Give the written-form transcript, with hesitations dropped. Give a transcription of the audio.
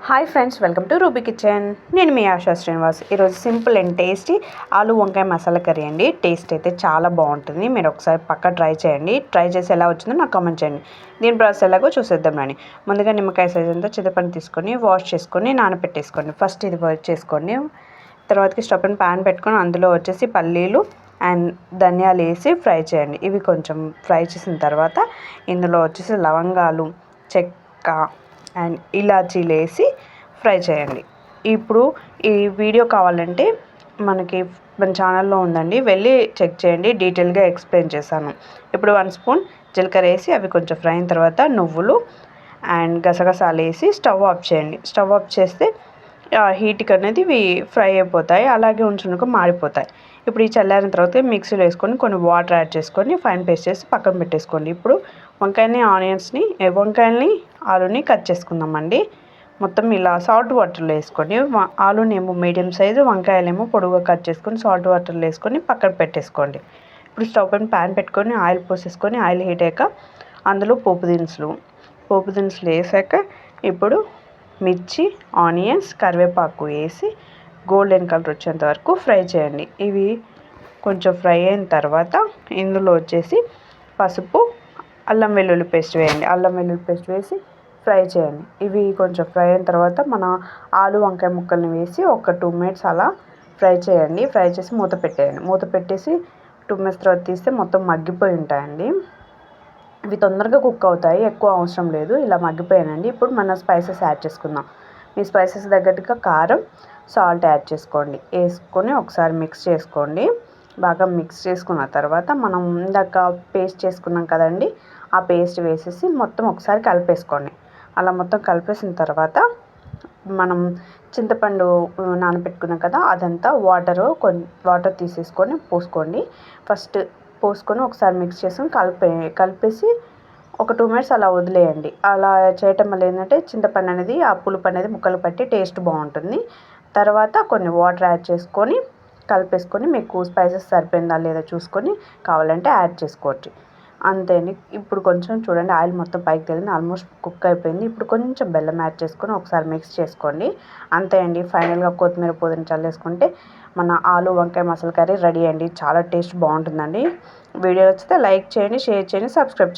Hi friends, welcome to ruby kitchen. నేను మీ ఆశా శ్రీనివాస్. ఈరోజు simple and tasty ఆలు వంకాయ మసాలా కర్రీ అండి. టేస్ట్ అయితే చాలా బాగుంటుంది. మీరు ఒకసారి పక్కా ట్రై చేయండి. ట్రై చేసి ఎలా వచ్చిందో నాకు కామెంట్ చేయండి. దీని ప్రాసెస్ ఎలాగో చూసేద్దాం రండి. ముందుగా నిమ్మకాయ సైజ్ అంతా చింతపండు తీసుకొని వాష్ చేసుకొని నానబెట్టేసుకోండి. ఫస్ట్ ఇది వాష్ చేసుకోండి. తర్వాతకి స్టవ్ పైన ప్యాన్ పెట్టుకొని అందులో వచ్చేసి పల్లీలు అండ్ ధనియాలు వేసి ఫ్రై చేయండి. ఇవి కొంచెం ఫ్రై చేసిన తర్వాత ఇందులో వచ్చేసి లవంగాలు, చెక్క అండ్ ఇలాచీలు వేసి ఫ్రై చేయండి. ఇప్పుడు ఈ వీడియో కావాలంటే మన ఛానల్లో ఉందండి, వెళ్ళి చెక్ చేయండి. డీటెయిల్గా ఎక్స్ప్లెయిన్ చేశాను. ఇప్పుడు 1 స్పూన్ జీలకర్ర వేసి అవి కొంచెం ఫ్రై అయిన తర్వాత నువ్వులు అండ్ గసగసాలు వేసి స్టవ్ ఆఫ్ చేయండి. స్టవ్ ఆఫ్ చేస్తే హీట్కి అనేది ఇవి ఫ్రై అయిపోతాయి. అలాగే ఉంచునుక మాడిపోతాయి. ఇప్పుడు ఈ చల్లారిన తర్వాత మిక్సీలో వేసుకొని కొన్ని వాటర్ యాడ్ చేసుకొని ఫైన్ పేస్ట్ చేసి పక్కన పెట్టేసుకోండి. ఇప్పుడు వంకాయల్ని ఆలుని కట్ చేసుకుందామండి. మొత్తం ఇలా సాల్ట్ వాటర్లో వేసుకొని ఆలునేమో మీడియం సైజు, వంకాయలేమో పొడుగుగా కట్ చేసుకొని సాల్ట్ వాటర్లో వేసుకొని పక్కన పెట్టేసుకోండి. ఇప్పుడు స్టవ్ పైన ప్యాన్ పెట్టుకొని ఆయిల్ పోసేసుకొని ఆయిల్ హీట్ అయ్యాక అందులో పోపు దినుసులు వేసాక ఇప్పుడు మిర్చి, ఆనియన్స్, కరివేపాకు వేసి గోల్డెన్ కలర్ వచ్చేంత వరకు ఫ్రై చేయండి. ఇవి కొంచెం ఫ్రై అయిన తర్వాత ఇందులో వచ్చేసి పసుపు, అల్లం వెల్లుల్లి పేస్ట్ వేయండి. అల్లం వెల్లుల్లి పేస్ట్ వేసి ఫ్రై చేయండి. ఇవి కొంచెం ఫ్రై అయిన తర్వాత మన ఆలు వంకాయ ముక్కల్ని వేసి ఒక 2 మినిట్స్ అలా ఫ్రై చేయండి. ఫ్రై చేసి మూత పెట్టేయండి. మూత పెట్టేసి 2 మినిట్స్ తర్వాత తీస్తే మొత్తం మగ్గిపోయి ఉంటాయండి. ఇవి తొందరగా కుక్ అవుతాయి, ఎక్కువ అవసరం లేదు. ఇలా మగ్గిపోయానండి. ఇప్పుడు మన స్పైసెస్ యాడ్ చేసుకుందాం. మీ స్పైసెస్ తగ్గట్టుగా కారం, సాల్ట్ యాడ్ చేసుకోండి. వేసుకొని ఒకసారి మిక్స్ చేసుకోండి. బాగా మిక్స్ చేసుకున్న తర్వాత మనం ఇందాక పేస్ట్ చేసుకున్నాం కదండి, ఆ పేస్ట్ వేసేసి మొత్తం ఒకసారి కలిపేసుకోండి. అలా మొత్తం కలిపేసిన తర్వాత మనం చింతపండు నానబెట్టుకున్నాం కదా, అదంతా వాటర్ తీసేసుకొని పోసుకోండి. ఫస్ట్ పోసుకొని ఒకసారి మిక్స్ చేసుకొని కలిపేసి ఒక 2 మినిట్స్ అలా వదిలేయండి. అలా చేయటం వల్ల ఏంటంటే చింతపండు అనేది ఆ పులుపు అనేది ముక్కలు పట్టి టేస్ట్ బాగుంటుంది. తర్వాత కొన్ని వాటర్ యాడ్ చేసుకొని కలిపేసుకొని మీకు స్పైసెస్ సరిపోయిందా లేదా చూసుకొని కావాలంటే యాడ్ చేసుకోవచ్చు. అంతే అండి. ఇప్పుడు కొంచెం చూడండి, ఆయిల్ మొత్తం పైకి తేలింది, ఆల్మోస్ట్ కుక్ అయిపోయింది. ఇప్పుడు కొంచెం బెల్లం యాడ్ చేసుకొని ఒకసారి మిక్స్ చేసుకోండి. అంతే అండి. ఫైనల్గా కొత్తిమీర పుదీనా చల్లేసుకుంటే మన ఆలు వంకాయ మసాలా కర్రీ రెడీ అండి. చాలా టేస్ట్ బాగుంటుందండి. వీడియో నచ్చితే లైక్ చేయండి, షేర్ చేయండి, సబ్స్క్రైబ్ చేయండి.